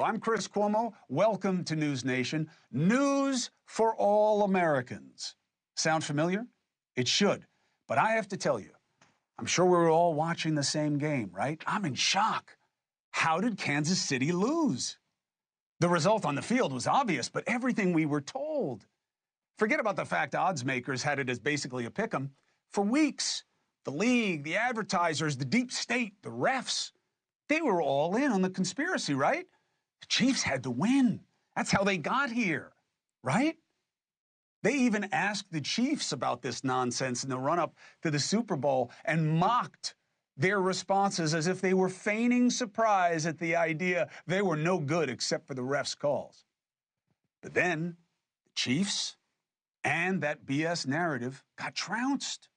I'm Chris Cuomo. Welcome to NewsNation. News for all Americans. Sound familiar? It should. But I have to tell you, I'm sure we were all watching the same game, right? I'm in shock. How did Kansas City lose? The result on the field was obvious, but everything we were told. Forget about the fact odds makers had it as basically a pick'em. For weeks, the league, the advertisers, the deep state, the refs, they were all in on the conspiracy, right? The Chiefs had to win. That's how they got here, right? They even asked the Chiefs about this nonsense in the run-up to the Super Bowl and mocked their responses as if they were feigning surprise at the idea they were no good except for the refs' calls. But then the Chiefs and that BS narrative got trounced.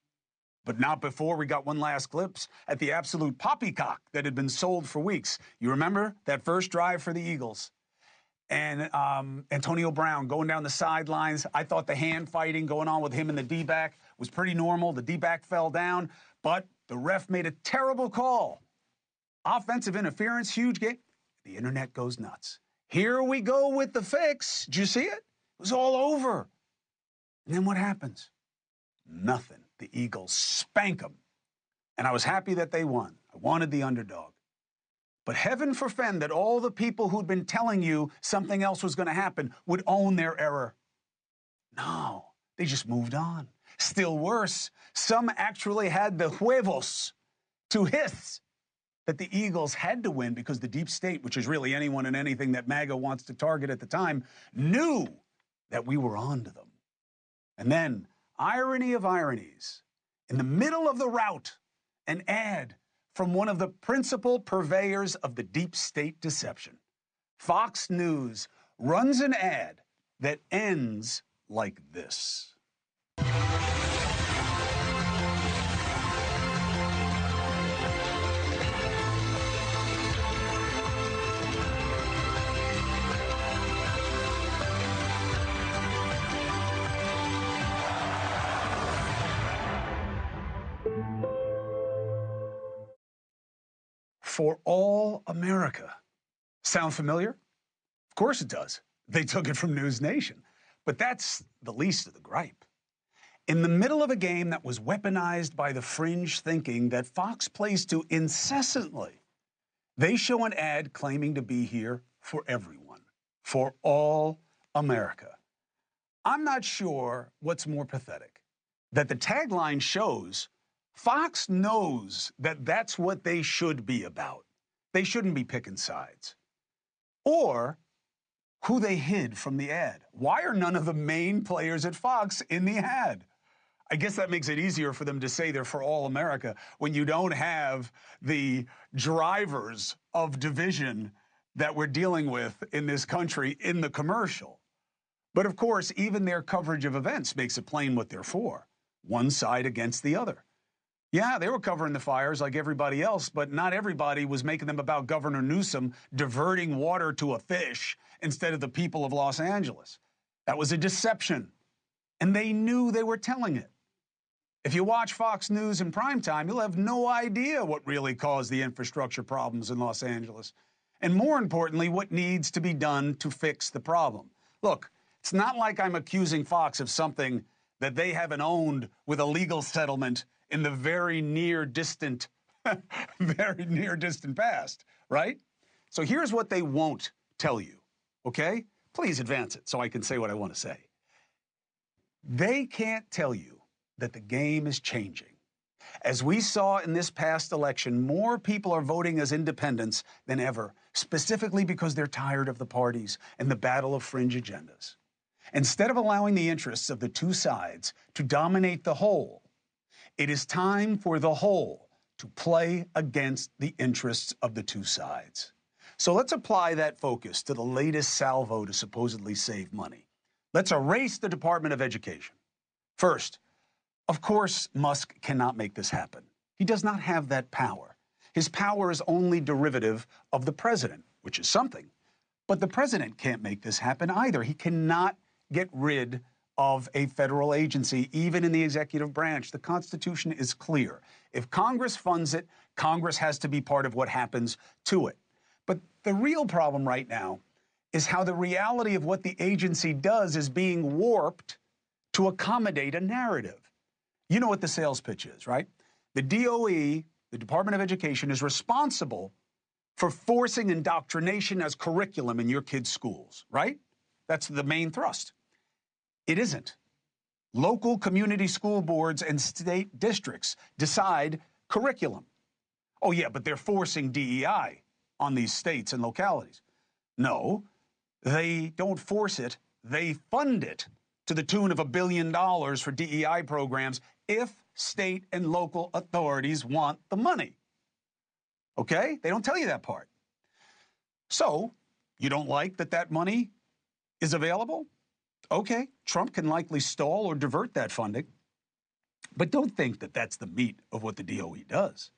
But not before we got one last glimpse at the absolute poppycock that had been sold for weeks. You remember that first drive for the Eagles? And Antonio Brown going down the sidelines. I thought the hand fighting going on with him and the D-back was pretty normal. The D-back fell down, but the ref made a terrible call. Offensive interference, huge game. The internet goes nuts. Here we go with the fix. Did you see it? It was all over. And then what happens? Nothing. The Eagles spank them. And I was happy that they won. I wanted the underdog. But heaven forfend that all the people who'd been telling you something else was going to happen would own their error. No, they just moved on. Still worse, some actually had the huevos to hiss that the Eagles had to win because the deep state, which is really anyone and anything that MAGA wants to target at the time, knew that we were on to them. And then, irony of ironies, in the middle of the rout, an ad from one of the principal purveyors of the deep state deception. Fox News runs an ad that ends like this. For all America. Sound familiar? Of course it does. They took it from NewsNation. But that's the least of the gripe. In the middle of a game that was weaponized by the fringe thinking that Fox plays to incessantly, they show an ad claiming to be here for everyone, for all America. I'm not sure what's more pathetic, that the tagline shows Fox knows that that's what they should be about. They shouldn't be picking sides. Or who they hid from the ad. Why are none of the main players at Fox in the ad? I guess that makes it easier for them to say they're for all America when you don't have the drivers of division that we're dealing with in this country in the commercial. But of course, even their coverage of events makes it plain what they're for. One side against the other. Yeah, they were covering the fires like everybody else, but not everybody was making them about Governor Newsom diverting water to a fish instead of the people of Los Angeles. That was a deception, and they knew they were telling it. If you watch Fox News in primetime, you'll have no idea what really caused the infrastructure problems in Los Angeles, and more importantly, what needs to be done to fix the problem. Look, it's not like I'm accusing Fox of something that they haven't owned with a legal settlement in the very near distant past, right? So here's what they won't tell you, okay? Please advance it so I can say what I want to say. They can't tell you that the game is changing. As we saw in this past election, more people are voting as independents than ever, specifically because they're tired of the parties and the battle of fringe agendas. Instead of allowing the interests of the two sides to dominate the whole, it is time for the whole to play against the interests of the two sides. So let's apply that focus to the latest salvo to supposedly save money. Let's erase the Department of Education. First, of course, Musk cannot make this happen. He does not have that power. His power is only derivative of the president, which is something. But the president can't make this happen either. He cannot get rid of a federal agency, even in the executive branch. The Constitution is clear. If Congress funds it, Congress has to be part of what happens to it. But the real problem right now is how the reality of what the agency does is being warped to accommodate a narrative. You know what the sales pitch is, right? The DOE, the Department of Education, is responsible for forcing indoctrination as curriculum in your kids' schools, right? That's the main thrust. It isn't. Local community school boards and state districts decide curriculum. Oh yeah, but they're forcing DEI on these states and localities. No, they don't force it, they fund it to the tune of $1 billion for DEI programs if state and local authorities want the money. Okay? They don't tell you that part. So, you don't like that that money is available? Okay, Trump can likely stall or divert that funding. But don't think that that's the meat of what the DOE does.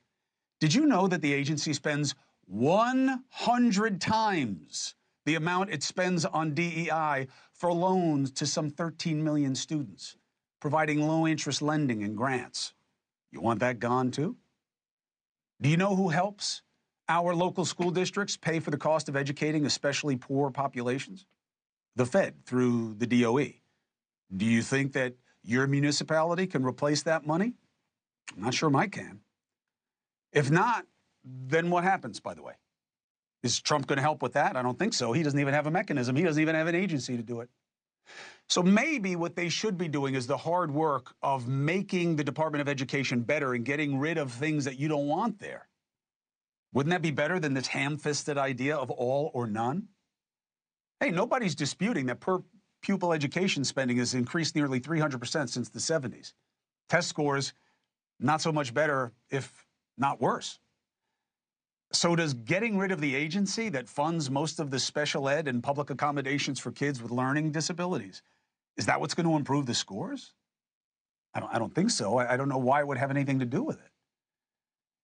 Did you know that the agency spends 100 times the amount it spends on DEI for loans to some 13 million students, providing low-interest lending and grants? You want that gone too? Do you know who helps our local school districts pay for the cost of educating especially poor populations? The Fed through the DOE. Do you think that your municipality can replace that money? I'm not sure mine can. If not, then what happens, by the way? Is Trump going to help with that? I don't think so. He doesn't even have a mechanism. He doesn't even have an agency to do it. So maybe what they should be doing is the hard work of making the Department of Education better and getting rid of things that you don't want there. Wouldn't that be better than this ham-fisted idea of all or none? Hey, nobody's disputing that per pupil education spending has increased nearly 300% since the 70s. Test scores, not so much better, if not worse. So does getting rid of the agency that funds most of the special ed and public accommodations for kids with learning disabilities, is that what's going to improve the scores? I don't think so. I don't know why it would have anything to do with it.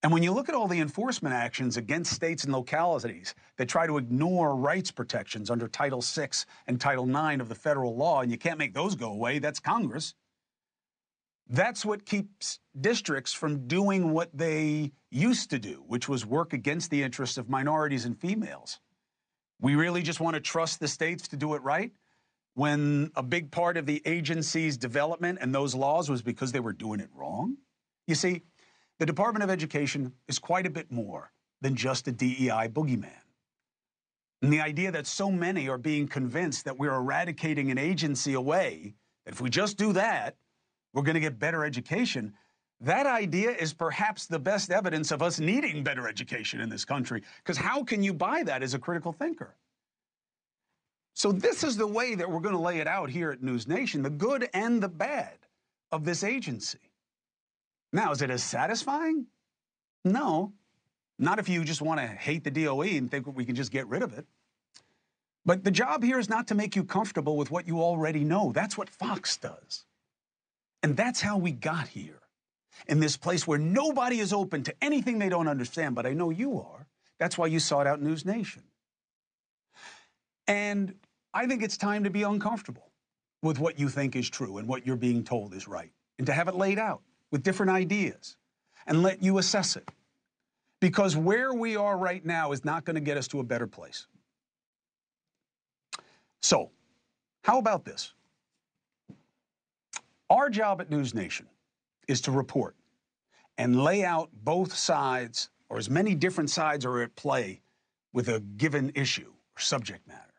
And when you look at all the enforcement actions against states and localities that try to ignore rights protections under Title VI and Title IX of the federal law, and you can't make those go away, that's Congress. That's what keeps districts from doing what they used to do, which was work against the interests of minorities and females. We really just want to trust the states to do it right when a big part of the agency's development and those laws was because they were doing it wrong? You see, the Department of Education is quite a bit more than just a DEI boogeyman. And the idea that so many are being convinced that we're eradicating an agency away, that if we just do that, we're going to get better education, that idea is perhaps the best evidence of us needing better education in this country, because how can you buy that as a critical thinker? So this is the way that we're going to lay it out here at NewsNation, the good and the bad of this agency. Now, is it as satisfying? No, not if you just want to hate the DOE and think we can just get rid of it. But the job here is not to make you comfortable with what you already know. That's what Fox does. And that's how we got here, in this place where nobody is open to anything they don't understand, but I know you are. That's why you sought out NewsNation. And I think it's time to be uncomfortable with what you think is true and what you're being told is right, and to have it laid out with different ideas and let you assess it. Because where we are right now is not going to get us to a better place. So, how about this? Our job at NewsNation is to report and lay out both sides, or as many different sides are at play with a given issue or subject matter.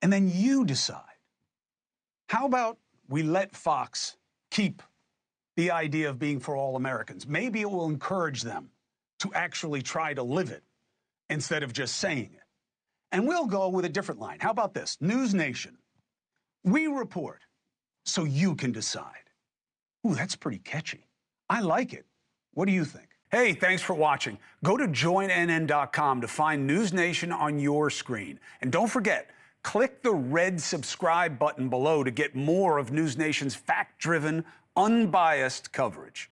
And then you decide. How about we let Fox keep the idea of being for all Americans? Maybe it will encourage them to actually try to live it instead of just saying it. And we'll go with a different line. How about this? NewsNation. We report so you can decide. Ooh, that's pretty catchy. I like it. What do you think? Hey, thanks for watching. Go to joinnn.com to find NewsNation on your screen. And don't forget, click the red subscribe button below to get more of NewsNation's fact-driven, unbiased coverage.